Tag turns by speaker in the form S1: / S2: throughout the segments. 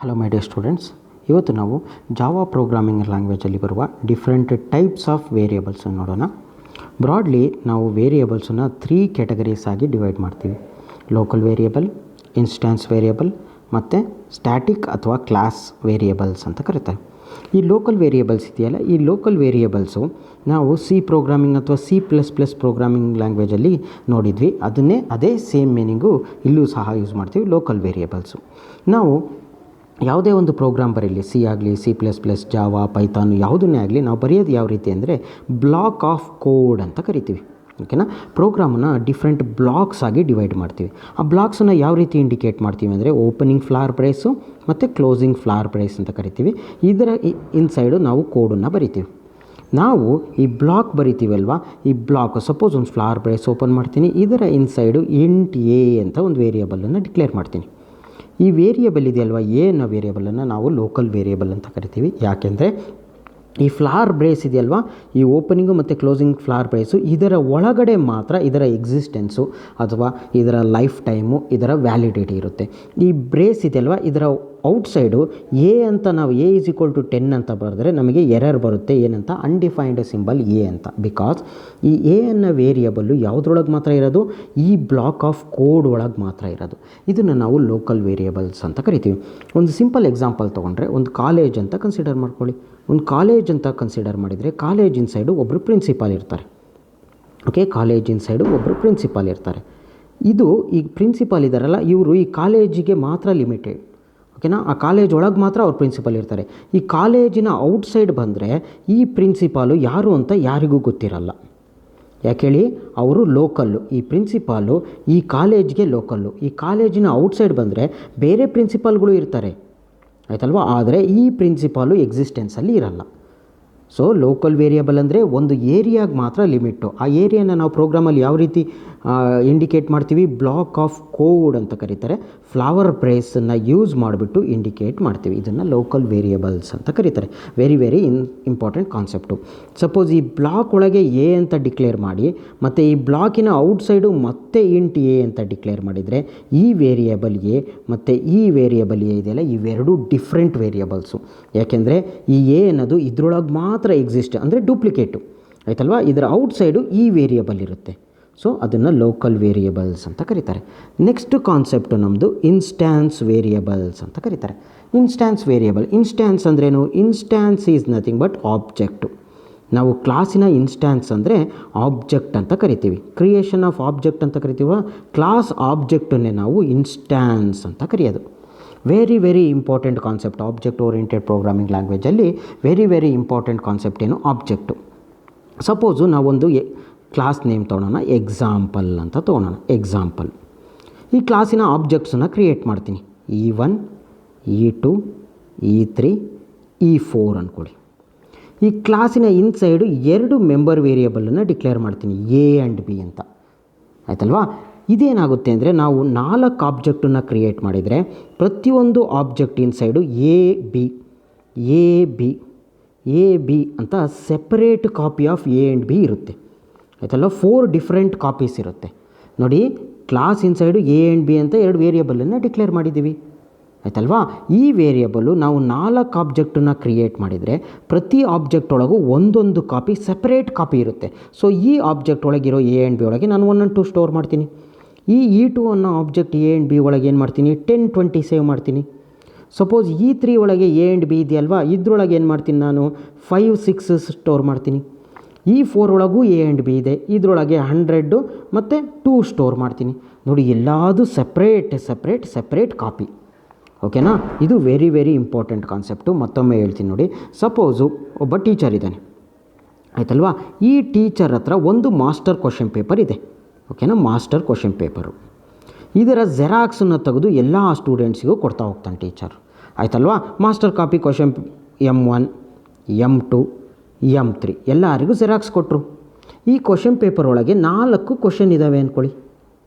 S1: Hello my dear students, ಇವತ್ತು ನಾವು Java programming ಲ್ಯಾಂಗ್ವೇಜಲ್ಲಿ ಬರುವ ಡಿಫ್ರೆಂಟ್ ಟೈಪ್ಸ್ ಆಫ್ ವೇರಿಯೇಬಲ್ಸನ್ನು ನೋಡೋಣ. ಬ್ರಾಡ್ಲಿ ನಾವು ವೇರಿಯೇಬಲ್ಸನ್ನು 3 ಕ್ಯಾಟಗರೀಸ್ ಆಗಿ ಡಿವೈಡ್ ಮಾಡ್ತೀವಿ. ಲೋಕಲ್ ವೇರಿಯೇಬಲ್, ಇನ್ಸ್ಟ್ಯಾನ್ಸ್ ವೇರಿಯೇಬಲ್ ಮತ್ತು ಸ್ಟ್ಯಾಟಿಕ್ ಅಥವಾ ಕ್ಲಾಸ್ ವೇರಿಯೇಬಲ್ಸ್ ಅಂತ ಕರೀತಾರೆ. ಈ ಲೋಕಲ್ ವೇರಿಯೇಬಲ್ಸ್ ಇದೆಯಲ್ಲ, ಈ ಲೋಕಲ್ ವೇರಿಯೇಬಲ್ಸು ನಾವು ಸಿ ಪ್ರೋಗ್ರಾಮಿಂಗ್ ಅಥವಾ C++ ಪ್ರೋಗ್ರಾಮಿಂಗ್ ಲ್ಯಾಂಗ್ವೇಜಲ್ಲಿ ನೋಡಿದ್ವಿ. ಅದೇ ಸೇಮ್ ಮೀನಿಂಗು ಇಲ್ಲೂ ಸಹ ಯೂಸ್ ಮಾಡ್ತೀವಿ. ಲೋಕಲ್ ವೇರಿಯೇಬಲ್ಸು ನಾವು ಯಾವುದೇ ಒಂದು ಪ್ರೋಗ್ರಾಮ್ ಬರೀಲಿ, ಸಿ ಆಗಲಿ, C++, ಜಾವಾ, ಪೈಥಾನ್ ಯಾವುದನ್ನೇ ಆಗಲಿ, ನಾವು ಬರೆಯೋದು ಯಾವ ರೀತಿ ಅಂದರೆ ಬ್ಲಾಕ್ ಆಫ್ ಕೋಡ್ ಅಂತ ಕರಿತೀವಿ. ಓಕೆನಾ? ಪ್ರೋಗ್ರಾಮನ್ನು ಡಿಫ್ರೆಂಟ್ ಬ್ಲಾಕ್ಸ್ ಆಗಿ ಡಿವೈಡ್ ಮಾಡ್ತೀವಿ. ಆ ಬ್ಲಾಕ್ಸನ್ನು ಯಾವ ರೀತಿ ಇಂಡಿಕೇಟ್ ಮಾಡ್ತೀವಿ ಅಂದರೆ ಓಪನಿಂಗ್ ಫ್ಲಾರ್ ಬ್ರೇಸು ಮತ್ತು ಕ್ಲೋಸಿಂಗ್ ಫ್ಲಾರ್ ಬ್ರೇಸ್ ಅಂತ ಕರಿತೀವಿ. ಇದರ ಇನ್ಸೈಡು ನಾವು ಕೋಡನ್ನು ಬರಿತೀವಿ. ನಾವು ಈ ಬ್ಲಾಕ್ ಬರಿತೀವಲ್ವ, ಈ ಬ್ಲಾಕ್ ಸಪೋಸ್ ಒಂದು ಫ್ಲಾರ್ ಬ್ರೇಸ್ ಓಪನ್ ಮಾಡ್ತೀನಿ, ಇದರ ಇನ್ಸೈಡು ಇಂಟ್ ಎ ಅಂತ ಒಂದು ವೇರಿಯೇಬಲನ್ನು ಡಿಕ್ಲೇರ್ ಮಾಡ್ತೀನಿ. ಈ ವೇರಿಯೇಬಲ್ ಇದೆಯಲ್ವ, ಎ ಅನ್ನೋ ವೇರಿಯೇಬಲನ್ನು ನಾವು ಲೋಕಲ್ ವೇರಿಯೇಬಲ್ ಅಂತ ಕರಿತೀವಿ. ಯಾಕೆಂದರೆ ಈ ಫ್ಲಾರ್ ಬ್ರೇಸ್ ಇದೆಯಲ್ವ, ಈ ಓಪನಿಂಗು ಮತ್ತು ಕ್ಲೋಸಿಂಗ್ ಫ್ಲಾರ್ ಬ್ರೇಸು ಇದರ ಒಳಗಡೆ ಮಾತ್ರ ಇದರ ಎಕ್ಸಿಸ್ಟೆನ್ಸು ಅಥವಾ ಇದರ ಲೈಫ್ ಟೈಮು, ಇದರ ವ್ಯಾಲಿಡಿಟಿ ಇರುತ್ತೆ. ಈ ಬ್ರೇಸ್ ಇದೆಯಲ್ವ, ಇದರ ಔಟ್ಸೈಡು ಎ ಅಂತ ನಾವು ಎ = 10 ಅಂತ ಬರೆದ್ರೆ ನಮಗೆ ಎರರ್ ಬರುತ್ತೆ. ಏನಂತ? ಅನ್ಡಿಫೈನ್ಡ್ ಸಿಂಬಲ್ ಎ ಅಂತ. ಬಿಕಾಸ್ ಈ ಎ ಅನ್ನೋ ವೇರಿಯೇಬಲ್ಲು ಯಾವುದ್ರೊಳಗೆ ಮಾತ್ರ ಇರೋದು? ಈ ಬ್ಲಾಕ್ ಆಫ್ ಕೋಡ್ ಒಳಗೆ ಮಾತ್ರ ಇರೋದು. ಇದನ್ನು ನಾವು ಲೋಕಲ್ ವೇರಿಯೇಬಲ್ಸ್ ಅಂತ ಕರಿತೀವಿ. ಒಂದು ಸಿಂಪಲ್ ಎಕ್ಸಾಂಪಲ್ ತೊಗೊಂಡ್ರೆ, ಒಂದು ಕಾಲೇಜ್ ಅಂತ ಕನ್ಸಿಡರ್ ಮಾಡ್ಕೊಳ್ಳಿ. ಒಂದು ಕಾಲೇಜ್ ಅಂತ ಕನ್ಸಿಡರ್ ಮಾಡಿದರೆ ಕಾಲೇಜಿನ ಸೈಡು ಒಬ್ಬರು ಪ್ರಿನ್ಸಿಪಾಲ್ ಇರ್ತಾರೆ. ಓಕೆ, ಕಾಲೇಜಿನ ಸೈಡು ಒಬ್ಬರು ಪ್ರಿನ್ಸಿಪಾಲ್ ಇರ್ತಾರೆ. ಇದು ಈ ಪ್ರಿನ್ಸಿಪಾಲ್ ಇದ್ದಾರಲ್ಲ, ಇವರು ಈ ಕಾಲೇಜಿಗೆ ಮಾತ್ರ ಲಿಮಿಟೆಡ್. ಓಕೆನಾ? ಆ ಕಾಲೇಜ್ ಒಳಗೆ ಮಾತ್ರ ಅವ್ರು ಪ್ರಿನ್ಸಿಪಾಲ್ ಇರ್ತಾರೆ. ಈ ಕಾಲೇಜಿನ ಔಟ್ಸೈಡ್ ಬಂದರೆ ಈ ಪ್ರಿನ್ಸಿಪಾಲು ಯಾರು ಅಂತ ಯಾರಿಗೂ ಗೊತ್ತಿರಲ್ಲ. ಯಾಕೆ ಹೇಳಿ? ಅವರು ಲೋಕಲ್ಲು. ಈ ಪ್ರಿನ್ಸಿಪಾಲು ಈ ಕಾಲೇಜ್ಗೆ ಲೋಕಲ್ಲು. ಈ ಕಾಲೇಜಿನ ಔಟ್ಸೈಡ್ ಬಂದರೆ ಬೇರೆ ಪ್ರಿನ್ಸಿಪಾಲ್ಗಳು ಇರ್ತಾರೆ, ಆಯ್ತಲ್ವ? ಆದರೆ ಈ ಪ್ರಿನ್ಸಿಪಾಲು ಎಕ್ಸಿಸ್ಟೆನ್ಸಲ್ಲಿ ಇರಲ್ಲ. ಸೊ ಲೋಕಲ್ ವೇರಿಯೇಬಲ್ ಅಂದರೆ ಒಂದು ಏರಿಯಾಗೆ ಮಾತ್ರ ಲಿಮಿಟ್ಟು. ಆ ಏರಿಯಾನ ನಾವು ಪ್ರೋಗ್ರಾಮಲ್ಲಿ ಯಾವ ರೀತಿ ಇಂಡಿಕೇಟ್ ಮಾಡ್ತೀವಿ? ಬ್ಲಾಕ್ ಆಫ್ ಕೋಡ್ ಅಂತ ಕರೀತಾರೆ. ಫ್ಲವರ್ ಬ್ರೇಸನ್ನು ಯೂಸ್ ಮಾಡಿಬಿಟ್ಟು ಇಂಡಿಕೇಟ್ ಮಾಡ್ತೀವಿ. ಇದನ್ನು ಲೋಕಲ್ ವೇರಿಯೇಬಲ್ಸ್ ಅಂತ ಕರೀತಾರೆ. Very important concept. ಸಪೋಸ್ ಈ ಬ್ಲಾಕ್ ಒಳಗೆ ಎ ಅಂತ ಡಿಕ್ಲೇರ್ ಮಾಡಿ ಮತ್ತು ಈ ಬ್ಲಾಕಿನ ಔಟ್ಸೈಡು ಮತ್ತೆ ಇಂಟ್ ಎ ಅಂತ ಡಿಕ್ಲೇರ್ ಮಾಡಿದರೆ ಈ ವೇರಿಯೇಬಲ್ ಎ ಮತ್ತು ಈ ವೇರಿಯೇಬಲ್ ಎ ಇದೆಯಲ್ಲ, ಇವೆರಡೂ ಡಿಫ್ರೆಂಟ್ ವೇರಿಯೇಬಲ್ಸು. ಯಾಕೆಂದರೆ ಈ ಎ ಅನ್ನೋದು ಇದ್ರೊಳಗೆ ಮಾತ್ರ ಎಕ್ಸಿಸ್ಟ್, ಅಂದರೆ ಡೂಪ್ಲಿಕೇಟು, ಆಯ್ತಲ್ವ? ಇದರ ಔಟ್ಸೈಡು ಈ ವೇರಿಯೇಬಲ್ ಇರುತ್ತೆ. ಸೊ ಅದನ್ನು ಲೋಕಲ್ ವೇರಿಯೇಬಲ್ಸ್ ಅಂತ ಕರೀತಾರೆ. ನೆಕ್ಸ್ಟ್ ಕಾನ್ಸೆಪ್ಟು ನಮ್ಮದು ಇನ್ಸ್ಟ್ಯಾನ್ಸ್ ವೇರಿಯೇಬಲ್ಸ್ ಅಂತ ಕರೀತಾರೆ. ಇನ್ಸ್ಟ್ಯಾನ್ಸ್ ಅಂದ್ರೇನು? ಇನ್ಸ್ಟ್ಯಾನ್ಸ್ ಈಸ್ ನಥಿಂಗ್ ಬಟ್ ಆಬ್ಜೆಕ್ಟು. ನಾವು ಕ್ಲಾಸಿನ ಇನ್ಸ್ಟ್ಯಾನ್ಸ್ ಅಂದರೆ ಆಬ್ಜೆಕ್ಟ್ ಅಂತ ಕರಿತೀವಿ. ಕ್ರಿಯೇಷನ್ ಆಫ್ ಆಬ್ಜೆಕ್ಟ್ ಅಂತ ಕರಿತೀವ. ಕ್ಲಾಸ್ ಆಬ್ಜೆಕ್ಟನ್ನೇ ನಾವು ಇನ್ಸ್ಟ್ಯಾನ್ಸ್ ಅಂತ ಕರೆಯೋದು. Very important concept. Object oriented programming ಲ್ಯಾಂಗ್ವೇಜಲ್ಲಿ ವೆರಿ ಇಂಪಾರ್ಟೆಂಟ್ ಕಾನ್ಸೆಪ್ಟ್ ಏನು? ಆಬ್ಜೆಕ್ಟು. ಸಪೋಸು ನಾವೊಂದು ಕ್ಲಾಸ್ ನೇಮ್ ತೊಗೊಳೋಣ, ಎಕ್ಸಾಂಪಲ್ ಅಂತ ತೊಗೊಳೋಣ. ಎಕ್ಸಾಂಪಲ್ ಈ ಕ್ಲಾಸಿನ ಆಬ್ಜೆಕ್ಟ್ಸನ್ನು ಕ್ರಿಯೇಟ್ ಮಾಡ್ತೀನಿ. E1, E2, E3, E4 ಅಂದ್ಕೊಳ್ಳಿ. ಈ ಕ್ಲಾಸಿನ ಇನ್ಸೈಡು 2 ಮೆಂಬರ್ ವೇರಿಯೇಬಲನ್ನು ಡಿಕ್ಲೇರ್ ಮಾಡ್ತೀನಿ, A ಆ್ಯಂಡ್ B ಅಂತ. ಆಯ್ತಲ್ವಾ? ಇದೇನಾಗುತ್ತೆ ಅಂದರೆ ನಾವು 4 ಆಬ್ಜೆಕ್ಟನ್ನು ಕ್ರಿಯೇಟ್ ಮಾಡಿದರೆ ಪ್ರತಿಯೊಂದು ಆಬ್ಜೆಕ್ಟ್ ಇನ್ಸೈಡು ಎ ಬಿ ಅಂತ separate copy of A and B ಇರುತ್ತೆ. ಆಯ್ತಲ್ಲ? 4 ಡಿಫ್ರೆಂಟ್ ಕಾಪೀಸ್ ಇರುತ್ತೆ. ನೋಡಿ, class inside A and B ಅಂತ 2 ವೇರಿಯೇಬಲನ್ನು ಡಿಕ್ಲೇರ್ ಮಾಡಿದ್ದೀವಿ, ಆಯ್ತಲ್ವಾ? ಈ ವೇರಿಯೇಬಲು ನಾವು 4 ಆಬ್ಜೆಕ್ಟನ್ನು ಕ್ರಿಯೇಟ್ ಮಾಡಿದರೆ ಪ್ರತಿ ಆಬ್ಜೆಕ್ಟ್ ಒಳಗೂ ಒಂದೊಂದು ಕಾಪಿ ಸೆಪರೇಟ್ ಕಾಪಿ ಇರುತ್ತೆ. ಸೊ ಈ ಆಬ್ಜೆಕ್ಟ್ ಒಳಗಿರೋ A ಆ್ಯಂಡ್ B ಒಳಗೆ ನಾನು 1 and 2 ಸ್ಟೋರ್ ಮಾಡ್ತೀನಿ. ಈ E2 ಅನ್ನೋ ಆಬ್ಜೆಕ್ಟ್ A ಆ್ಯಂಡ್ B ಒಳಗೆ ಏನು ಮಾಡ್ತೀನಿ? 10, 20 ಸೇವ್ ಮಾಡ್ತೀನಿ. ಸಪೋಸ್ E3 ಒಳಗೆ A ಆ್ಯಂಡ್ B ಇದೆಯಲ್ವಾ, ಇದ್ರೊಳಗೆ ಏನು ಮಾಡ್ತೀನಿ? ನಾನು 5, 6 ಸ್ಟೋರ್ ಮಾಡ್ತೀನಿ. E4 ಒಳಗೂ A ಆ್ಯಂಡ್ B ಇದೆ, ಇದರೊಳಗೆ 100 ಮತ್ತು 2 ಸ್ಟೋರ್ ಮಾಡ್ತೀನಿ. ನೋಡಿ, ಎಲ್ಲದೂ ಸೆಪ್ರೇಟ್ ಕಾಪಿ. ಓಕೆನಾ? ಇದು ವೆರಿ ಇಂಪಾರ್ಟೆಂಟ್ ಕಾನ್ಸೆಪ್ಟು. ಮತ್ತೊಮ್ಮೆ ಹೇಳ್ತೀನಿ ನೋಡಿ. ಸಪೋಸು ಒಬ್ಬ ಟೀಚರ್ ಇದ್ದಾನೆ, ಆಯ್ತಲ್ವಾ? ಈ ಟೀಚರ್ ಹತ್ರ ಒಂದು ಮಾಸ್ಟರ್ ಕ್ವಶನ್ ಪೇಪರ್ ಇದೆ. ಓಕೆನಾ? Master question paper. ಇದರ ಜೆರಾಕ್ಸನ್ನು ತೆಗೆದು ಎಲ್ಲ ಸ್ಟೂಡೆಂಟ್ಸಿಗೂ ಕೊಡ್ತಾ ಹೋಗ್ತಾನೆ ಟೀಚರ್, ಆಯ್ತಲ್ವಾ? Master copy question M1, M2, M3 ಎಲ್ಲರಿಗೂ ಜೆರಾಕ್ಸ್ ಕೊಟ್ಟರು. ಈ ಕ್ವಶನ್ ಪೇಪರ್ ಒಳಗೆ 4 ಕ್ವಶನ್ ಇದ್ದಾವೆ ಅಂದ್ಕೊಳ್ಳಿ.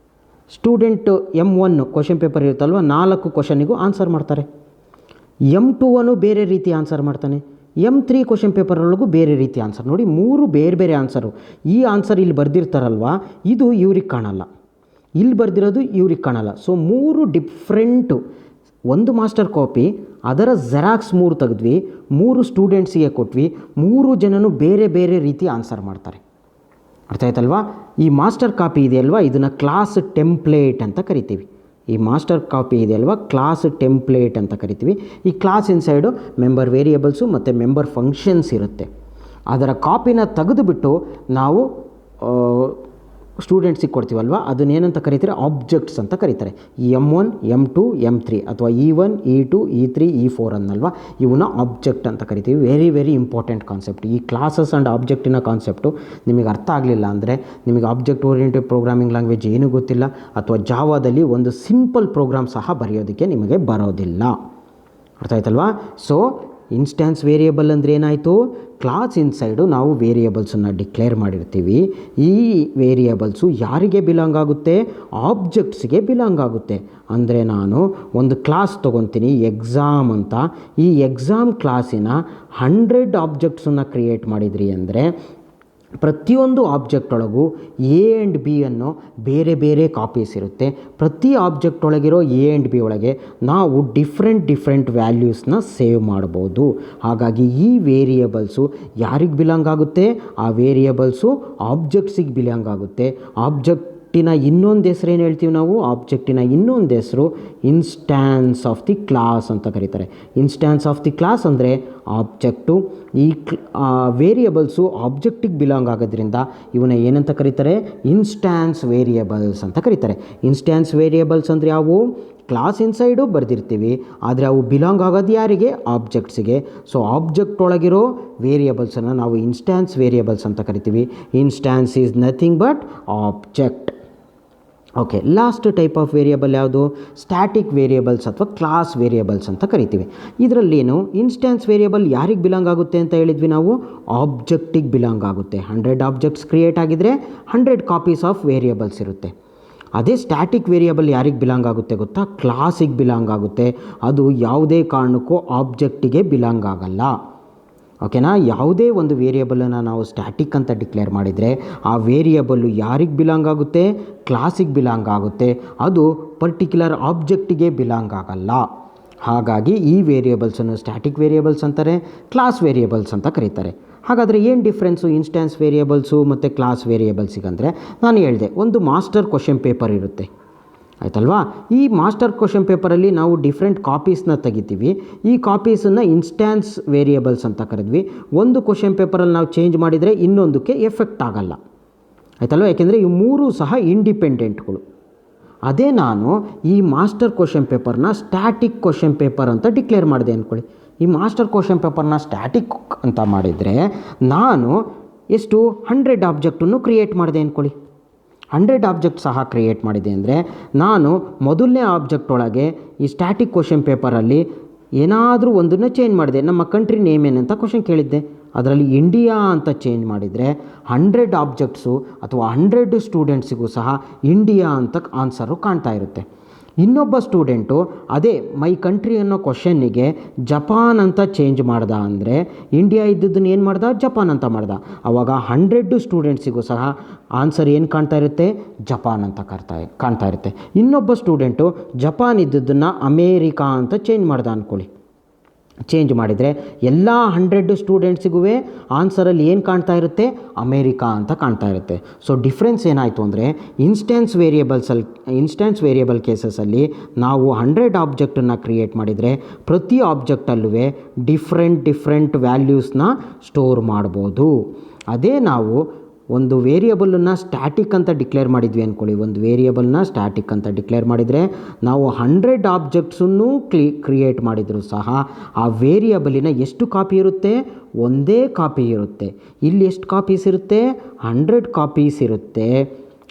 S1: ಸ್ಟೂಡೆಂಟ್ M1 ಕ್ವಶನ್ ಪೇಪರ್ ಇರುತ್ತಲ್ವ, 4 ಕ್ವಶನಿಗೂ ಆನ್ಸರ್ ಮಾಡ್ತಾರೆ. M2 ಬೇರೆ ರೀತಿ ಆನ್ಸರ್ ಮಾಡ್ತಾನೆ. M3 ಕ್ವಶನ್ ಪೇಪರೊಳಗೂ ಬೇರೆ ರೀತಿ ಆನ್ಸರ್. ನೋಡಿ, 3 ಬೇರೆ ಆನ್ಸರು. ಈ ಆನ್ಸರ್ ಇಲ್ಲಿ ಬರೆದಿರ್ತಾರಲ್ವ, ಇದು ಇವ್ರಿಗೆ ಕಾಣಲ್ಲ, ಇಲ್ಲಿ ಬರೆದಿರೋದು ಇವ್ರಿಗೆ ಕಾಣಲ್ಲ. So 3 different. ಒಂದು ಮಾಸ್ಟರ್ ಕಾಪಿ ಅದರ ಜೆರಾಕ್ಸ್ 3 ತೆಗೆದ್ವಿ, 3 ಸ್ಟೂಡೆಂಟ್ಸಿಗೆ ಕೊಟ್ವಿ, 3 ಜನನು ಬೇರೆ ಬೇರೆ ರೀತಿ ಆನ್ಸರ್ ಮಾಡ್ತಾರೆ. ಅರ್ಥ ಆಯ್ತಲ್ವಾ? ಈ ಮಾಸ್ಟರ್ ಕಾಪಿ ಇದೆಯಲ್ವಾ, ಇದನ್ನು ಕ್ಲಾಸ್ ಟೆಂಪ್ಲೇಟ್ ಅಂತ ಕರಿತೀವಿ. ಈ ಮಾಸ್ಟರ್ ಕಾಪಿ ಇದೆಯಲ್ವಾ, ಕ್ಲಾಸ್ ಟೆಂಪ್ಲೇಟ್ ಅಂತ ಕರಿತೀವಿ. ಈ ಕ್ಲಾಸ್ ಇನ್ಸೈಡು ಮೆಂಬರ್ ವೇರಿಯೇಬಲ್ಸು ಮತ್ತು ಮೆಂಬರ್ ಫಂಕ್ಷನ್ಸ್ ಇರುತ್ತೆ. ಅದರ ಕಾಪಿನ ತೆಗೆದುಬಿಟ್ಟು ನಾವು ಸ್ಟೂಡೆಂಟ್ಸಿಗೆ ಕೊಡ್ತೀವಲ್ವ, ಅದನ್ನೇನಂತ ಕರೀತಾರೆ, ಆಬ್ಜೆಕ್ಟ್ಸ್ ಅಂತ ಕರೀತಾರೆ. M1, M2, M3 ಅಥವಾ E1, E2, E3, E4 ಅನ್ನಲ್ವ, ಇವನ್ನ ಆಬ್ಜೆಕ್ಟ್ ಅಂತ ಕರಿತೀವಿ. Very very important concept. ಈ ಕ್ಲಾಸಸ್ ಆ್ಯಂಡ್ ಆಬ್ಜೆಕ್ಟಿನ ಕಾನ್ಸೆಪ್ಟು ನಿಮಗೆ ಅರ್ಥ ಆಗಲಿಲ್ಲ ಅಂದರೆ, ನಿಮಗೆ ಆಬ್ಜೆಕ್ಟ್ ಓರಿಯೆಂಟೆಡ್ ಪ್ರೋಗ್ರಾಮಿಂಗ್ ಲ್ಯಾಂಗ್ವೇಜ್ ಏನೂ ಗೊತ್ತಿಲ್ಲ, ಅಥವಾ ಜಾವಾದಲ್ಲಿ ಒಂದು ಸಿಂಪಲ್ ಪ್ರೋಗ್ರಾಮ್ ಸಹ ಬರೆಯೋದಕ್ಕೆ ನಿಮಗೆ ಬರೋದಿಲ್ಲ. ಅರ್ಥ ಆಯ್ತಲ್ವಾ? ಸೊ ಇನ್ಸ್ಟ್ಯಾನ್ಸ್ ವೇರಿಯೇಬಲ್ ಅಂದರೆ ಏನಾಯಿತು, ಕ್ಲಾಸ್ ಇನ್ಸೈಡು ನಾವು ವೇರಿಯೇಬಲ್ಸನ್ನು ಡಿಕ್ಲೇರ್ ಮಾಡಿರ್ತೀವಿ. ಈ ವೇರಿಯೇಬಲ್ಸು ಯಾರಿಗೆ ಬಿಲಾಂಗ್ ಆಗುತ್ತೆ, ಆಬ್ಜೆಕ್ಟ್ಸ್ಗೆ ಬಿಲಾಂಗ್ ಆಗುತ್ತೆ. ಅಂದರೆ ನಾನು ಒಂದು ಕ್ಲಾಸ್ ತೊಗೊತೀನಿ ಎಕ್ಸಾಮ್ ಅಂತ, ಈ ಎಕ್ಸಾಮ್ ಕ್ಲಾಸಿನ 100 ಆಬ್ಜೆಕ್ಟ್ಸನ್ನು ಕ್ರಿಯೇಟ್ ಮಾಡಿದ್ರಿ ಅಂದರೆ ಪ್ರತಿಯೊಂದು ಆಬ್ಜೆಕ್ಟ್ ಒಳಗೂ ಎ ಆ್ಯಂಡ್ ಬಿ ಅನ್ನೋ ಬೇರೆ ಬೇರೆ ಕಾಪೀಸ್ ಇರುತ್ತೆ. ಪ್ರತಿ ಆಬ್ಜೆಕ್ಟ್ ಒಳಗಿರೋ ಎ ಆ್ಯಂಡ್ ಬಿ ಒಳಗೆ ನಾವು ಡಿಫ್ರೆಂಟ್ ವ್ಯಾಲ್ಯೂಸ್ನ ಸೇವ್ ಮಾಡ್ಬೋದು. ಹಾಗಾಗಿ ಈ ವೇರಿಯೇಬಲ್ಸು ಯಾರಿಗೆ ಬಿಲಾಂಗ್ ಆಗುತ್ತೆ, ಆ ವೇರಿಯೇಬಲ್ಸು ಆಬ್ಜೆಕ್ಟ್ಸಿಗೆ ಬಿಲಾಂಗ್ ಆಗುತ್ತೆ. ಆಬ್ಜೆಕ್ಟಿನ ಇನ್ನೊಂದು ಹೆಸರು ಏನು ಹೇಳ್ತೀವಿ ನಾವು, ಆಬ್ಜೆಕ್ಟಿನ ಇನ್ನೊಂದು ಹೆಸರು ಇನ್ಸ್ಟ್ಯಾನ್ಸ್ ಆಫ್ ದಿ ಕ್ಲಾಸ್ ಅಂತ ಕರೀತಾರೆ. ಇನ್ಸ್ಟ್ಯಾನ್ಸ್ ಆಫ್ ದಿ ಕ್ಲಾಸ್ ಅಂದರೆ ಆಬ್ಜೆಕ್ಟು. ಈ ವೇರಿಯೇಬಲ್ಸು ಆಬ್ಜೆಕ್ಟಿಗೆ ಬಿಲಾಂಗ್ ಆಗೋದ್ರಿಂದ ಇವನ್ನ ಏನಂತ ಕರೀತಾರೆ, ಇನ್ಸ್ಟ್ಯಾನ್ಸ್ ವೇರಿಯೇಬಲ್ಸ್ ಅಂತ ಕರೀತಾರೆ. ಇನ್ಸ್ಟ್ಯಾನ್ಸ್ ವೇರಿಯೇಬಲ್ಸ್ ಅಂದರೆ ಯಾವುವು, ಕ್ಲಾಸ್ ಇನ್ಸೈಡು ಬರೆದಿರ್ತೀವಿ, ಆದರೆ ಅವು ಬಿಲಾಂಗ್ ಆಗೋದು ಯಾರಿಗೆ, ಆಬ್ಜೆಕ್ಟ್ಸಿಗೆ. ಸೊ ಆಬ್ಜೆಕ್ಟ್ ಒಳಗಿರೋ ವೇರಿಯೇಬಲ್ಸನ್ನು ನಾವು ಇನ್ಸ್ಟ್ಯಾನ್ಸ್ ವೇರಿಯೇಬಲ್ಸ್ ಅಂತ ಕರಿತೀವಿ. Instance is nothing but object. Okay, last type of variable ಯಾವುದು, ಸ್ಟ್ಯಾಟಿಕ್ ವೇರಿಯೇಬಲ್ಸ್ ಅಥವಾ ಕ್ಲಾಸ್ ವೇರಿಯೇಬಲ್ಸ್ ಅಂತ ಕರಿತೀವಿ. ಇದರಲ್ಲೇನು ಇನ್ಸ್ಟ್ಯಾನ್ಸ್ ವೇರಿಯೇಬಲ್ ಯಾರಿಗೆ ಬಿಲಾಂಗ್ ಆಗುತ್ತೆ ಅಂತ ಹೇಳಿದ್ವಿ ನಾವು, ಆಬ್ಜೆಕ್ಟಿಗೆ ಬಿಲಾಂಗ್ ಆಗುತ್ತೆ. 100 ಆಬ್ಜೆಕ್ಟ್ಸ್ ಕ್ರಿಯೇಟ್ ಆಗಿದ್ದರೆ 100 ಕಾಪೀಸ್ ಆಫ್ ವೇರಿಯೇಬಲ್ಸ್ ಇರುತ್ತೆ. ಅದೇ ಸ್ಟ್ಯಾಟಿಕ್ ವೇರಿಯೇಬಲ್ ಯಾರಿಗೆ ಬಿಲಾಂಗ್ ಆಗುತ್ತೆ ಗೊತ್ತಾ, ಕ್ಲಾಸಿಗೆ ಬಿಲಾಂಗ್ ಆಗುತ್ತೆ. ಅದು ಯಾವುದೇ ಕಾರಣಕ್ಕೂ ಆಬ್ಜೆಕ್ಟಿಗೆ ಬಿಲಾಂಗ್ ಆಗಲ್ಲ. ಓಕೆನಾ? ಯಾವುದೇ ಒಂದು ವೇರಿಯೇಬಲನ್ನು ನಾವು ಸ್ಟ್ಯಾಟಿಕ್ ಅಂತ ಡಿಕ್ಲೇರ್ ಮಾಡಿದರೆ ಆ ವೇರಿಯೇಬಲ್ಲು ಯಾರಿಗೆ ಬಿಲಾಂಗ್ ಆಗುತ್ತೆ, ಕ್ಲಾಸಿಗೆ ಬಿಲಾಂಗ್ ಆಗುತ್ತೆ. ಅದು ಪರ್ಟಿಕ್ಯುಲರ್ ಆಬ್ಜೆಕ್ಟಿಗೆ ಬಿಲಾಂಗ್ ಆಗಲ್ಲ. ಹಾಗಾಗಿ ಈ ವೇರಿಯೇಬಲ್ಸನ್ನು ಸ್ಟ್ಯಾಟಿಕ್ ವೇರಿಯೇಬಲ್ಸ್ ಅಂತಾರೆ, ಕ್ಲಾಸ್ ವೇರಿಯೇಬಲ್ಸ್ ಅಂತ ಕರೀತಾರೆ. ಹಾಗಾದರೆ ಏನು ಡಿಫ್ರೆನ್ಸು ಇನ್ಸ್ಟ್ಯಾನ್ಸ್ ವೇರಿಯೇಬಲ್ಸು ಮತ್ತು ಕ್ಲಾಸ್ ವೇರಿಯೇಬಲ್ಸಿಗಂದರೆ, ನಾನು ಹೇಳಿದೆ ಒಂದು ಮಾಸ್ಟರ್ ಕ್ವಶನ್ ಪೇಪರ್ ಇರುತ್ತೆ, ಆಯ್ತಲ್ವಾ? ಈ ಮಾಸ್ಟರ್ ಕ್ವಶನ್ ಪೇಪರಲ್ಲಿ ನಾವು ಡಿಫ್ರೆಂಟ್ ಕಾಪೀಸ್ನ ತೆಗಿತೀವಿ. ಈ ಕಾಪೀಸನ್ನು ಇನ್ಸ್ಟ್ಯಾನ್ಸ್ ವೇರಿಯೇಬಲ್ಸ್ ಅಂತ ಕರೆದ್ವಿ. ಒಂದು ಕ್ವಶನ್ ಪೇಪರಲ್ಲಿ ನಾವು ಚೇಂಜ್ ಮಾಡಿದರೆ ಇನ್ನೊಂದಕ್ಕೆ ಎಫೆಕ್ಟ್ ಆಗಲ್ಲ, ಆಯ್ತಲ್ವ? ಯಾಕೆಂದರೆ ಈ 3 ಸಹ ಇಂಡಿಪೆಂಡೆಂಟ್ಗಳು. ಅದೇ ನಾನು ಈ ಮಾಸ್ಟರ್ ಕ್ವಶನ್ ಪೇಪರ್ನ ಸ್ಟ್ಯಾಟಿಕ್ ಕ್ವಶನ್ ಪೇಪರ್ ಅಂತ ಡಿಕ್ಲೇರ್ ಮಾಡಿದೆ ಅಂದ್ಕೊಳ್ಳಿ. ಈ ಮಾಸ್ಟರ್ ಕ್ವಶನ್ ಪೇಪರ್ನ ಸ್ಟ್ಯಾಟಿಕ್ ಅಂತ ಮಾಡಿದರೆ ನಾನು ಎಷ್ಟು 100 ಆಬ್ಜೆಕ್ಟನ್ನು ಕ್ರಿಯೇಟ್ ಮಾಡಿದೆ ಅಂದ್ಕೊಳ್ಳಿ. 100 ಆಬ್ಜೆಕ್ಟ್ ಸಹ ಕ್ರಿಯೇಟ್ ಮಾಡಿದೆ ಅಂದರೆ ನಾನು ಮೊದಲನೇ ಆಬ್ಜೆಕ್ಟ್ ಒಳಗೆ ಈ ಸ್ಟ್ಯಾಟಿಕ್ ಕ್ವಶನ್ ಪೇಪರಲ್ಲಿ ಏನಾದರೂ ಒಂದನ್ನು ಚೇಂಜ್ ಮಾಡಿದೆ. ನಮ್ಮ ಕಂಟ್ರಿ ನೇಮ್ ಏನಂತ ಕ್ವಶನ್ ಕೇಳಿದ್ದೆ, ಅದರಲ್ಲಿ ಇಂಡಿಯಾ ಅಂತ ಚೇಂಜ್ ಮಾಡಿದರೆ 100 ಆಬ್ಜೆಕ್ಟ್ಸು ಅಥವಾ 100 ಸ್ಟೂಡೆಂಟ್ಸಿಗೂ ಸಹ ಇಂಡಿಯಾ ಅಂತ ಆನ್ಸರು ಕಾಣ್ತಾ ಇರುತ್ತೆ. ಇನ್ನೊಬ್ಬ ಸ್ಟೂಡೆಂಟು ಅದೇ ಮೈ ಕಂಟ್ರಿ ಅನ್ನೋ ಕ್ವಶನ್ನಿಗೆ ಜಪಾನ್ ಅಂತ ಚೇಂಜ್ ಮಾಡ್ದ ಅಂದರೆ, ಇಂಡಿಯಾ ಇದ್ದದ್ದನ್ನು ಏನು ಮಾಡ್ದ, ಜಪಾನ್ ಅಂತ ಮಾಡ್ದ. ಆವಾಗ 100 ಸ್ಟೂಡೆಂಟ್ಸಿಗೂ ಸಹ ಆನ್ಸರ್ ಏನು ಕಾಣ್ತಾ ಇರುತ್ತೆ, ಜಪಾನ್ ಅಂತ ಕಾಣ್ತಾ ಇರುತ್ತೆ. ಇನ್ನೊಬ್ಬ ಸ್ಟೂಡೆಂಟು ಜಪಾನ್ ಇದ್ದದ್ದನ್ನು ಅಮೇರಿಕಾ ಅಂತ ಚೇಂಜ್ ಮಾಡ್ದ ಅಂದ್ಕೊಳ್ಳಿ. ಚೇಂಜ್ ಮಾಡಿದರೆ ಎಲ್ಲ 100 ಸ್ಟೂಡೆಂಟ್ಸಿಗೂ ಆನ್ಸರಲ್ಲಿ ಏನು ಕಾಣ್ತಾ ಇರುತ್ತೆ, ಅಮೇರಿಕಾ ಅಂತ ಕಾಣ್ತಾ ಇರುತ್ತೆ. ಸೊ ಡಿಫ್ರೆನ್ಸ್ ಏನಾಯಿತು ಅಂದರೆ, ಇನ್ಸ್ಟ್ಯಾನ್ಸ್ ವೇರಿಯೇಬಲ್ ಕೇಸಸಲ್ಲಿ ನಾವು 100 ಆಬ್ಜೆಕ್ಟನ್ನು ಕ್ರಿಯೇಟ್ ಮಾಡಿದರೆ ಪ್ರತಿ ಆಬ್ಜೆಕ್ಟಲ್ಲೂ ಡಿಫ್ರೆಂಟ್ ವ್ಯಾಲ್ಯೂಸ್ನ ಸ್ಟೋರ್ ಮಾಡ್ಬೋದು. ಅದೇ ನಾವು ಒಂದು ವೇರಿಯೇಬಲನ್ನು ಸ್ಟ್ಯಾಟಿಕ್ ಅಂತ ಡಿಕ್ಲೇರ್ ಮಾಡಿದ್ವಿ ಅಂದ್ಕೊಳ್ಳಿ. ಒಂದು ವೇರಿಯೇಬಲ್ನ ಸ್ಟ್ಯಾಟಿಕ್ ಅಂತ ಡಿಕ್ಲೇರ್ ಮಾಡಿದರೆ ನಾವು 100 ಆಬ್ಜೆಕ್ಟ್ಸನ್ನು ಕ್ರಿಯೇಟ್ ಮಾಡಿದರೂ ಸಹ ಆ ವೇರಿಯೇಬಲಿನ ಎಷ್ಟು ಕಾಪಿ ಇರುತ್ತೆ, ಒಂದೇ ಕಾಪಿ ಇರುತ್ತೆ. ಇಲ್ಲಿ ಎಷ್ಟು ಕಾಪೀಸ್ ಇರುತ್ತೆ, 100 ಕಾಪೀಸ್ ಇರುತ್ತೆ,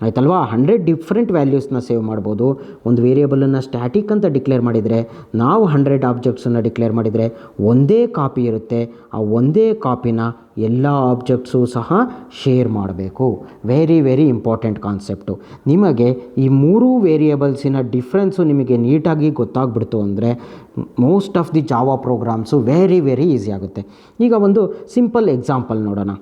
S1: ಆಯ್ತಲ್ವಾ? 100 ಡಿಫ್ರೆಂಟ್ ವ್ಯಾಲ್ಯೂಸ್ನ ಸೇವ್ ಮಾಡ್ಬೋದು. ಒಂದು ವೇರಿಯೇಬಲನ್ನು ಸ್ಟ್ಯಾಟಿಕ್ ಅಂತ ಡಿಕ್ಲೇರ್ ಮಾಡಿದರೆ ನಾವು 100 ಆಬ್ಜೆಕ್ಟ್ಸನ್ನು ಡಿಕ್ಲೇರ್ ಮಾಡಿದರೆ ಒಂದೇ ಕಾಪಿ ಇರುತ್ತೆ. ಆ ಒಂದೇ ಕಾಪಿನ ಎಲ್ಲ ಆಬ್ಜೆಕ್ಟ್ಸು ಸಹ ಶೇರ್ ಮಾಡಬೇಕು. Very important concept. ನಿಮಗೆ ಈ 3 ವೇರಿಯೇಬಲ್ಸಿನ ಡಿಫ್ರೆನ್ಸು ನಿಮಗೆ ನೀಟಾಗಿ ಗೊತ್ತಾಗ್ಬಿಡ್ತು ಅಂದರೆ most of the Java programmes very easy ಆಗುತ್ತೆ. ಈಗ ಒಂದು ಸಿಂಪಲ್ ಎಕ್ಸಾಂಪಲ್ ನೋಡೋಣ.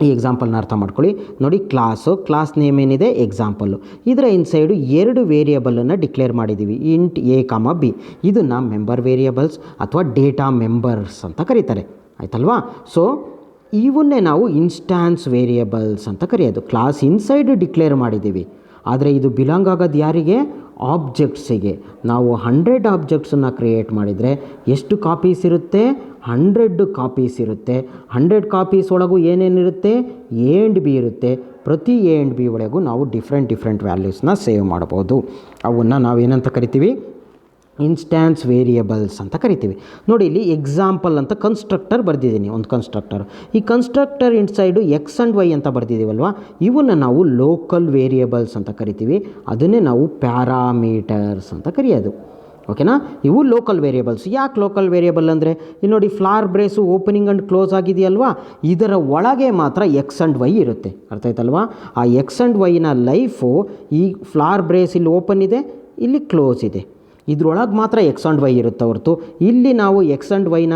S1: ಈ ಎಕ್ಸಾಂಪಲ್ನ ಅರ್ಥ ಮಾಡ್ಕೊಳ್ಳಿ. ನೋಡಿ, ಕ್ಲಾಸ್ ನೇಮ್ ಏನಿದೆ ಎಕ್ಸಾಂಪಲ್ಲು. ಇದರ ಇನ್ಸೈಡು 2 ವೇರಿಯೇಬಲನ್ನು ಡಿಕ್ಲೇರ್ ಮಾಡಿದ್ದೀವಿ, ಇಂಟ್ ಎ ಕಾಮ ಬಿ. ಇದನ್ನು ಮೆಂಬರ್ ವೇರಿಯೇಬಲ್ಸ್ ಅಥವಾ ಡೇಟಾ ಮೆಂಬರ್ಸ್ ಅಂತ ಕರೀತಾರೆ, ಆಯ್ತಲ್ವಾ. ಸೊ ಇವನ್ನೇ ನಾವು ಇನ್ಸ್ಟ್ಯಾನ್ಸ್ ವೇರಿಯೇಬಲ್ಸ್ ಅಂತ ಕರೆಯೋದು. ಕ್ಲಾಸ್ ಇನ್ಸೈಡ್ ಡಿಕ್ಲೇರ್ ಮಾಡಿದ್ದೀವಿ, ಆದರೆ ಇದು ಬಿಲಾಂಗ್ ಆಗೋದು ಯಾರಿಗೆ? ಆಬ್ಜೆಕ್ಟ್ಸಿಗೆ. ನಾವು 100 ಆಬ್ಜೆಕ್ಟ್ಸನ್ನು ಕ್ರಿಯೇಟ್ ಮಾಡಿದರೆ ಎಷ್ಟು ಕಾಪೀಸ್ ಇರುತ್ತೆ? 100 ಕಾಪೀಸ್ ಇರುತ್ತೆ. 100 ಕಾಪೀಸ್ ಒಳಗೂ ಏನೇನಿರುತ್ತೆ? ಎ ಆ್ಯಂಡ್ ಬಿ ಇರುತ್ತೆ. ಪ್ರತಿ ಎ ಆ್ಯಂಡ್ ಬಿ ಒಳಗೂ ನಾವು ಡಿಫ್ರೆಂಟ್ ವ್ಯಾಲ್ಯೂಸ್ನ ಸೇವ್ ಮಾಡ್ಬೋದು. ಅವನ್ನು ನಾವೇನಂತ ಕರಿತೀವಿ? ಇನ್ಸ್ಟ್ಯಾನ್ಸ್ ವೇರಿಯೇಬಲ್ಸ್ ಅಂತ ಕರಿತೀವಿ. ನೋಡಿ, ಇಲ್ಲಿ ಎಕ್ಸಾಂಪಲ್ ಅಂತ ಕನ್ಸ್ಟ್ರಕ್ಟರ್ ಬರೆದಿದ್ದೀನಿ, ಒಂದು ಕನ್ಸ್ಟ್ರಕ್ಟರ್. ಈ constructor inside X and Y ಅಂತ ಬರೆದಿದ್ದೀವಲ್ವ, ಇವನ್ನು ನಾವು ಲೋಕಲ್ ವೇರಿಯೇಬಲ್ಸ್ ಅಂತ ಕರಿತೀವಿ. ಅದನ್ನೇ ನಾವು ಪ್ಯಾರಾಮೀಟರ್ಸ್ ಅಂತ ಕರೆಯೋದು, ಓಕೆನಾ. ಇವು ಲೋಕಲ್ ವೇರಿಯೇಬಲ್ಸ್. ಯಾಕೆ ಲೋಕಲ್ ವೇರಿಯೇಬಲ್ ಅಂದರೆ, ಇಲ್ಲಿ ನೋಡಿ, ಫ್ಲಾರ್ ಬ್ರೇಸು ಓಪನಿಂಗ್ ಆ್ಯಂಡ್ ಕ್ಲೋಸ್ ಆಗಿದೆಯಲ್ವಾ, ಇದರ ಒಳಗೆ ಮಾತ್ರ ಎಕ್ಸ್ ಆ್ಯಂಡ್ ವೈ ಇರುತ್ತೆ, ಅರ್ಥ ಆಯ್ತಲ್ವಾ. ಆ ಎಕ್ಸ್ ಆ್ಯಂಡ್ ವೈನ ಲೈಫು ಈ ಫ್ಲಾರ್ ಬ್ರೇಸ್ ಇಲ್ಲಿ ಓಪನ್ ಇದೆ, ಇಲ್ಲಿ ಕ್ಲೋಸ್ ಇದೆ, ಇದ್ರೊಳಗೆ ಮಾತ್ರ ಎಕ್ಸ್ ಆ್ಯಂಡ್ ವೈ ಇರುತ್ತೆ ಹೊರತು ಇಲ್ಲಿ ನಾವು ಎಕ್ಸ್ ಆ್ಯಂಡ್ ವೈನ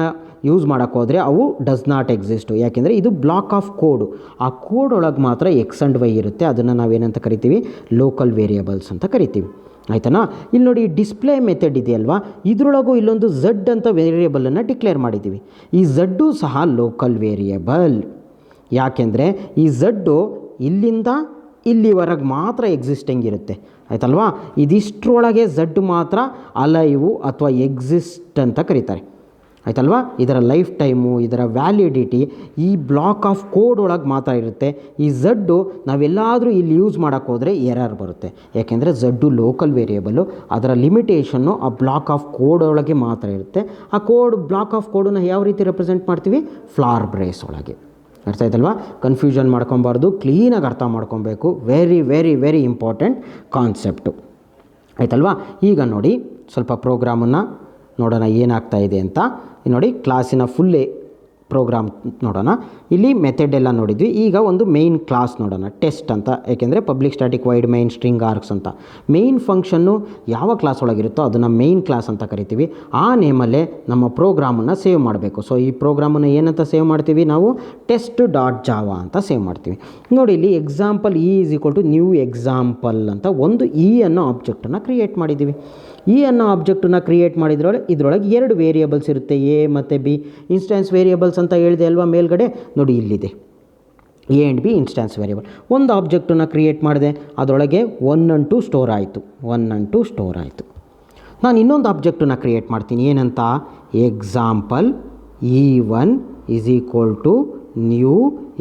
S1: ಯೂಸ್ ಮಾಡೋಕ್ಕೋದ್ರೆ ಅವು ಡಸ್ ನಾಟ್ ಎಕ್ಸಿಸ್ಟು. ಯಾಕೆಂದರೆ ಇದು ಬ್ಲಾಕ್ ಆಫ್ ಕೋಡು, ಆ ಕೋಡ್ ಒಳಗೆ ಮಾತ್ರ ಎಕ್ಸ್ ಆ್ಯಂಡ್ ವೈ ಇರುತ್ತೆ. ಅದನ್ನು ನಾವೇನಂತ ಕರಿತೀವಿ? ಲೋಕಲ್ ವೇರಿಯೇಬಲ್ಸ್ ಅಂತ ಕರಿತೀವಿ, ಆಯ್ತನಾ. ಇಲ್ಲಿ ನೋಡಿ, ಡಿಸ್ಪ್ಲೇ ಮೆಥಡ್ ಇದೆಯಲ್ವಾ, ಇದರೊಳಗೂ ಇಲ್ಲೊಂದು ಝಡ್ ಅಂತ ವೇರಿಯೇಬಲನ್ನು ಡಿಕ್ಲೇರ್ ಮಾಡಿದ್ದೀವಿ. ಈ ಝಡ್ಡು ಸಹ ಲೋಕಲ್ ವೇರಿಯೇಬಲ್. ಯಾಕೆಂದರೆ ಈ ಝಡ್ಡು ಇಲ್ಲಿಂದ ಇಲ್ಲಿವರೆಗೆ ಮಾತ್ರ ಎಕ್ಸಿಸ್ಟಿಂಗ್ ಇರುತ್ತೆ, ಆಯ್ತಲ್ವಾ. ಇದಿಷ್ಟರೊಳಗೆ ಝಡ್ ಮಾತ್ರ ಅಲೈವು ಅಥವಾ ಎಕ್ಸಿಸ್ಟ್ ಅಂತ ಕರೀತಾರೆ, ಆಯ್ತಲ್ವಾ. ಇದರ ಲೈಫ್ ಟೈಮು, ಇದರ ವ್ಯಾಲಿಡಿಟಿ ಈ ಬ್ಲಾಕ್ ಆಫ್ ಕೋಡ್ ಒಳಗೆ ಮಾತ್ರ ಇರುತ್ತೆ. ಈ ಝಡ್ಡು ನಾವೆಲ್ಲಾದರೂ ಇಲ್ಲಿ ಯೂಸ್ ಮಾಡೋಕ್ಕೋದ್ರೆ ಎರರ್ ಬರುತ್ತೆ, ಯಾಕೆಂದರೆ ಝಡ್ಡು ಲೋಕಲ್ ವೇರಿಯೇಬಲು. ಅದರ ಲಿಮಿಟೇಷನ್ನು ಆ ಬ್ಲಾಕ್ ಆಫ್ ಕೋಡ್ ಒಳಗೆ ಮಾತ್ರ ಇರುತ್ತೆ. ಆ ಬ್ಲಾಕ್ ಆಫ್ ಕೋಡನ್ನು ಯಾವ ರೀತಿ ರೆಪ್ರೆಸೆಂಟ್ ಮಾಡ್ತೀವಿ? ಫ್ಲಾರ್ ಬ್ರೇಸ್ ಒಳಗೆ, ಅರ್ಥ ಆಯ್ತಲ್ವಾ. ಕನ್ಫ್ಯೂಷನ್ ಮಾಡ್ಕೊಬಾರ್ದು, ಕ್ಲೀನಾಗಿ ಅರ್ಥ ಮಾಡ್ಕೊಬೇಕು. ವೆರಿ ಇಂಪಾರ್ಟೆಂಟ್ ಕಾನ್ಸೆಪ್ಟು, ಆಯ್ತಲ್ವಾ. ಈಗ ನೋಡಿ, ಸ್ವಲ್ಪ ಪ್ರೋಗ್ರಾಮನ್ನು ನೋಡೋಣ ಏನಾಗ್ತಾ ಇದೆ ಅಂತ. ನೋಡಿ, ಕ್ಲಾಸಿನ ಫುಲ್ಲೇ ಪ್ರೋಗ್ರಾಮ್ ನೋಡೋಣ. ಇಲ್ಲಿ ಮೆಥಡ್ ಎಲ್ಲ ನೋಡಿದ್ವಿ. ಈಗ ಒಂದು ಮೇಯ್ನ್ ಕ್ಲಾಸ್ ನೋಡೋಣ, ಟೆಸ್ಟ್ ಅಂತ. ಏಕೆಂದರೆ public static wide main string arcs ಅಂತ ಮೇಯ್ನ್ ಫಂಕ್ಷನ್ನು ಯಾವ ಕ್ಲಾಸ್ ಒಳಗಿರುತ್ತೋ ಅದನ್ನು ಮೇಯ್ನ್ ಕ್ಲಾಸ್ ಅಂತ ಕರಿತೀವಿ. ಆ ನೇಮಲ್ಲೇ ನಮ್ಮ ಪ್ರೋಗ್ರಾಮನ್ನು ಸೇವ್ ಮಾಡಬೇಕು. ಸೊ ಈ ಪ್ರೋಗ್ರಾಮನ್ನು ಏನಂತ ಸೇವ್ ಮಾಡ್ತೀವಿ ನಾವು? test.java ಅಂತ ಸೇವ್ ಮಾಡ್ತೀವಿ. ನೋಡಿ, ಇಲ್ಲಿ example is equal to new example ಅಂತ ಒಂದು ಅನ್ನೋ ಆಬ್ಜೆಕ್ಟನ್ನು ಕ್ರಿಯೇಟ್ ಮಾಡಿದ್ದೀವಿ. ಅನ್ನೋ ಆಬ್ಜೆಕ್ಟನ್ನು ಕ್ರಿಯೇಟ್ ಮಾಡಿದ್ರೊಳಗೆ ಇದರೊಳಗೆ 2 ವೇರಿಯೇಬಲ್ಸ್ ಇರುತ್ತೆ, ಎ ಮತ್ತು ಬಿ. ಇನ್ಸ್ಟ್ಯಾನ್ಸ್ ವೇರಿಯೇಬಲ್ಸ್ ಅಂತ ಹೇಳಿದೆ ಅಲ್ವಾ ಮೇಲ್ಗಡೆ, ನೋಡಿ ಇಲ್ಲಿದೆ ಎ ಆ್ಯಂಡ್ ಬಿ ಇನ್ಸ್ಟ್ಯಾನ್ಸ್ ವೇರಿಯೇಬಲ್. ಒಂದು ಆಬ್ಜೆಕ್ಟನ್ನು ಕ್ರಿಯೇಟ್ ಮಾಡಿದೆ, ಅದರೊಳಗೆ 1 and 2 ಸ್ಟೋರ್ ಆಯಿತು. ನಾನು ಇನ್ನೊಂದು ಆಬ್ಜೆಕ್ಟನ್ನು ಕ್ರಿಯೇಟ್ ಮಾಡ್ತೀನಿ, ಏನಂತ? Example E1 is equal to new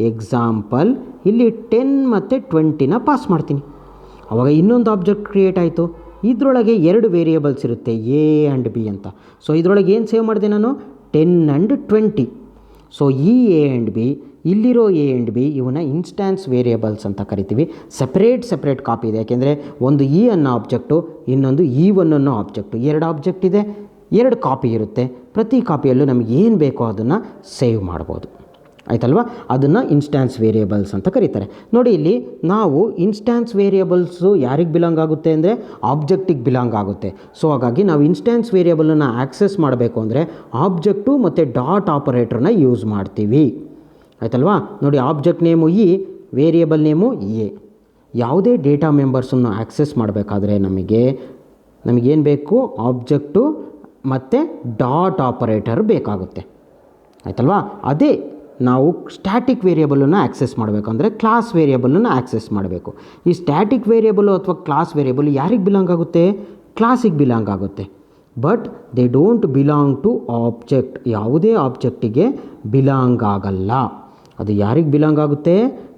S1: example. ಇಲ್ಲಿ 10 ಮತ್ತು 20ನ ಪಾಸ್ ಮಾಡ್ತೀನಿ. ಆವಾಗ ಇನ್ನೊಂದು ಆಬ್ಜೆಕ್ಟ್ ಕ್ರಿಯೇಟ್ ಆಯಿತು. ಇದರೊಳಗೆ 2 ವೇರಿಯೇಬಲ್ಸ್ ಇರುತ್ತೆ, ಎ ಆ್ಯಂಡ್ ಬಿ ಅಂತ. ಸೊ ಇದರೊಳಗೆ ಏನು ಸೇವ್ ಮಾಡಿದೆ ನಾನು? 10 and 20. ಸೊ ಈ ಎ ಆ್ಯಂಡ್ ಬಿ, ಇಲ್ಲಿರೋ ಎ ಆ್ಯಂಡ್ ಬಿ, ಇವನ್ನ ಇನ್ಸ್ಟ್ಯಾನ್ಸ್ ವೇರಿಯೇಬಲ್ಸ್ ಅಂತ ಕರಿತೀವಿ. ಸೆಪ್ರೇಟ್ ಕಾಪಿ ಇದೆ, ಯಾಕೆಂದರೆ ಒಂದು ಅನ್ನೋ ಆಬ್ಜೆಕ್ಟು, ಇನ್ನೊಂದು E1 ಅನ್ನೋ ಆಬ್ಜೆಕ್ಟು. 2 ಆಬ್ಜೆಕ್ಟ್ ಇದೆ, 2 ಕಾಪಿ ಇರುತ್ತೆ. ಪ್ರತಿ ಕಾಪಿಯಲ್ಲೂ ನಮಗೆ ಏನು ಬೇಕೋ ಅದನ್ನು ಸೇವ್ ಮಾಡ್ಬೋದು, ಆಯ್ತಲ್ವಾ. ಅದನ್ನು ಇನ್ಸ್ಟ್ಯಾನ್ಸ್ ವೇರಿಯೇಬಲ್ಸ್ ಅಂತ ಕರೀತಾರೆ. ನೋಡಿ, ಇಲ್ಲಿ ನಾವು ಇನ್ಸ್ಟ್ಯಾನ್ಸ್ ವೇರಿಯೇಬಲ್ಸು ಯಾರಿಗೆ ಬಿಲಾಂಗ್ ಆಗುತ್ತೆ ಅಂದರೆ ಆಬ್ಜೆಕ್ಟಿಗೆ ಬಿಲಾಂಗ್ ಆಗುತ್ತೆ. ಸೊ ಹಾಗಾಗಿ ನಾವು ಇನ್ಸ್ಟ್ಯಾನ್ಸ್ ವೇರಿಯೇಬಲನ್ನು ಆಕ್ಸೆಸ್ ಮಾಡಬೇಕು ಅಂದರೆ ಆಬ್ಜೆಕ್ಟು ಮತ್ತು ಡಾಟ್ ಆಪರೇಟ್ರನ್ನ ಯೂಸ್ ಮಾಡ್ತೀವಿ, ಆಯ್ತಲ್ವಾ. ನೋಡಿ, object name variable name A. ಯಾವುದೇ ಡೇಟಾ ಮೆಂಬರ್ಸನ್ನು ಆಕ್ಸೆಸ್ ಮಾಡಬೇಕಾದ್ರೆ ನಮಗೇನು ಬೇಕು? ಆಬ್ಜೆಕ್ಟು ಮತ್ತು ಡಾಟ್ ಆಪರೇಟರ್ ಬೇಕಾಗುತ್ತೆ, ಆಯ್ತಲ್ವಾ. ಅದೇ ನಾವು ಸ್ಟ್ಯಾಟಿಕ್ ವೇರಿಯೇಬಲನ್ನು ಆಕ್ಸೆಸ್ ಮಾಡಬೇಕಂದ್ರೆ ಕ್ಲಾಸ್ ವೇರಿಯೇಬಲನ್ನು ಆಕ್ಸೆಸ್ ಮಾಡಬೇಕು. ಈ ಸ್ಟ್ಯಾಟಿಕ್ ವೇರಿಯೇಬಲು ಅಥವಾ ಕ್ಲಾಸ್ ವೇರಿಯೇಬಲ್ ಯಾರಿಗೆ ಬಿಲಾಂಗ್ ಆಗುತ್ತೆ? ಕ್ಲಾಸಿಗೆ ಬಿಲಾಂಗ್ ಆಗುತ್ತೆ. But they don't belong to object. ಯಾವುದೇ ಆಬ್ಜೆಕ್ಟಿಗೆ ಬಿಲಾಂಗ್ ಆಗಲ್ಲ. ಅದು ಯಾರಿಗೆ ಬಿಲಾಂಗ್ ಆಗುತ್ತೆ?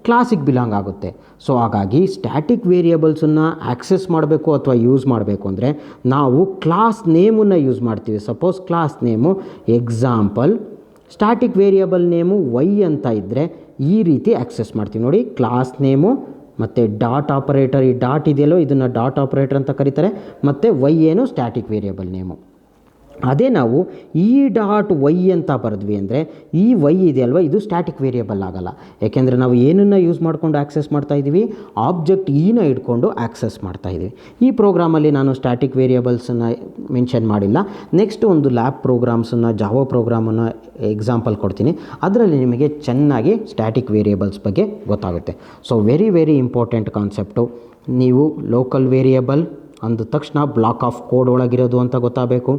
S1: ಕ್ಲಾಸಿಗೆ ಬಿಲಾಂಗ್ ಆಗುತ್ತೆ. ಸೊ ಹಾಗಾಗಿ ಸ್ಟ್ಯಾಟಿಕ್ ವೇರಿಯೇಬಲ್ಸನ್ನು ಆಕ್ಸೆಸ್ ಮಾಡಬೇಕು ಅಥವಾ ಯೂಸ್ ಮಾಡಬೇಕು ಅಂದರೆ ನಾವು ಕ್ಲಾಸ್ ನೇಮನ್ನು ಯೂಸ್ ಮಾಡ್ತೀವಿ. Suppose class name example, static variable name Y ಅಂತ ಇದ್ದರೆ ಈ ರೀತಿ ಆಕ್ಸೆಸ್ ಮಾಡ್ತೀವಿ. ನೋಡಿ, ಕ್ಲಾಸ್ ನೇಮು ಮತ್ತು ಡಾಟ್ ಆಪರೇಟರ್, ಈ ಡಾಟ್ ಇದೆಯಲ್ಲೋ ಇದನ್ನು ಡಾಟ್ ಆಪರೇಟರ್ ಅಂತ ಕರೀತಾರೆ. ಮತ್ತು ವೈ ಏನು? Static variable name. ಅದೇ ನಾವು ಇ ಡಾಟ್ ವೈ ಅಂತ ಬರೆದ್ವಿ ಅಂದರೆ ಈ ವೈ ಇದೆಯಲ್ವ ಇದು ಸ್ಟ್ಯಾಟಿಕ್ ವೇರಿಯಬಲ್ ಆಗಲ್ಲ. ಯಾಕೆಂದರೆ ನಾವು ಏನನ್ನು ಯೂಸ್ ಮಾಡಿಕೊಂಡು ಆಕ್ಸೆಸ್ ಮಾಡ್ತಾಯಿದ್ದೀವಿ, ಆಬ್ಜೆಕ್ಟ್ ಇನ ಇಟ್ಕೊಂಡು ಆಕ್ಸೆಸ್ ಮಾಡ್ತಾಯಿದ್ದೀವಿ. ಈ ಪ್ರೋಗ್ರಾಮಲ್ಲಿ ನಾನು ಸ್ಟ್ಯಾಟಿಕ್ ವೇರಿಯಬಲ್ಸನ್ನು ಮೆನ್ಷನ್ ಮಾಡಿಲ್ಲ. ನೆಕ್ಸ್ಟ್ ಒಂದು ಲ್ಯಾಬ್ ಪ್ರೋಗ್ರಾಮ್ಸನ್ನು, ಜಾವಾ ಪ್ರೋಗ್ರಾಮನ್ನು ಎಕ್ಸಾಂಪಲ್ ಕೊಡ್ತೀನಿ. ಅದರಲ್ಲಿ ನಿಮಗೆ ಚೆನ್ನಾಗಿ ಸ್ಟ್ಯಾಟಿಕ್ ವೇರಿಯಬಲ್ಸ್ ಬಗ್ಗೆ ಗೊತ್ತಾಗುತ್ತೆ. So very very important concept. ನೀವು ಲೋಕಲ್ ವೇರಿಯಬಲ್ ಅಂದ ತಕ್ಷಣ ಬ್ಲಾಕ್ ಆಫ್ ಕೋಡ್ ಒಳಗಿರೋದು ಅಂತ ಗೊತ್ತಾಗಬೇಕು.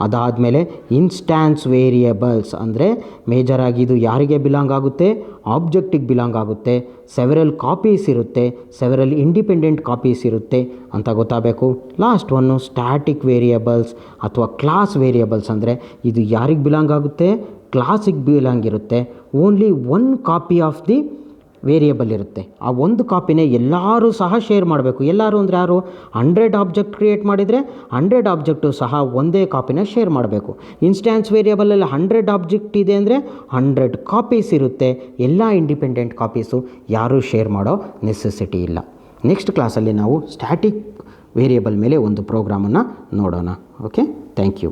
S1: ಅದಾದಮೇಲೆ ಇನ್ಸ್ಟ್ಯಾನ್ಸ್ ವೇರಿಯಬಲ್ಸ್ ಅಂದರೆ ಮೇಜರಾಗಿ ಇದು ಯಾರಿಗೆ ಬಿಲಾಂಗ್ ಆಗುತ್ತೆ, ಆಬ್ಜೆಕ್ಟಿಗೆ ಬಿಲಾಂಗ್ ಆಗುತ್ತೆ, ಸೆವೆರಲ್ ಕಾಪೀಸ್ ಇರುತ್ತೆ, ಸೆವೆರಲ್ ಇಂಡಿಪೆಂಡೆಂಟ್ ಕಾಪೀಸ್ ಇರುತ್ತೆ ಅಂತ ಗೊತ್ತಾಗಬೇಕು. ಲಾಸ್ಟ್ ಒನ್ನು ಸ್ಟ್ಯಾಟಿಕ್ ವೇರಿಯಬಲ್ಸ್ ಅಥವಾ ಕ್ಲಾಸ್ ವೇರಿಯಬಲ್ಸ್ ಅಂದರೆ ಇದು ಯಾರಿಗೆ ಬಿಲಾಂಗ್ ಆಗುತ್ತೆ, ಕ್ಲಾಸಿಗೆ ಬಿಲಾಂಗ್ ಇರುತ್ತೆ. Only one copy of the variable ಇರುತ್ತೆ. ಆ ಒಂದು ಕಾಪಿನೇ ಎಲ್ಲರೂ ಸಹ ಶೇರ್ ಮಾಡಬೇಕು. ಎಲ್ಲರೂ ಅಂದರೆ ಯಾರು, 100 ಆಬ್ಜೆಕ್ಟ್ ಕ್ರಿಯೇಟ್ ಮಾಡಿದರೆ 100 ಆಬ್ಜೆಕ್ಟು ಸಹ ಒಂದೇ ಕಾಪಿನ ಶೇರ್ ಮಾಡಬೇಕು. ಇನ್ಸ್ಟ್ಯಾನ್ಸ್ ವೇರಿಯಬಲಲ್ಲಿ 100 ಆಬ್ಜೆಕ್ಟ್ ಇದೆ ಅಂದರೆ 100 ಕಾಪೀಸ್ ಇರುತ್ತೆ. ಎಲ್ಲ ಇಂಡಿಪೆಂಡೆಂಟ್ ಕಾಪೀಸು ಯಾರೂ ಶೇರ್ ಮಾಡೋ ನೆಸೆಸಿಟಿ ಇಲ್ಲ. ನೆಕ್ಸ್ಟ್ ಕ್ಲಾಸಲ್ಲಿ ನಾವು ಸ್ಟ್ಯಾಟಿಕ್ ವೇರಿಯಬಲ್ ಮೇಲೆ ಒಂದು ಪ್ರೋಗ್ರಾಮನ್ನು ನೋಡೋಣ. Okay, thank you.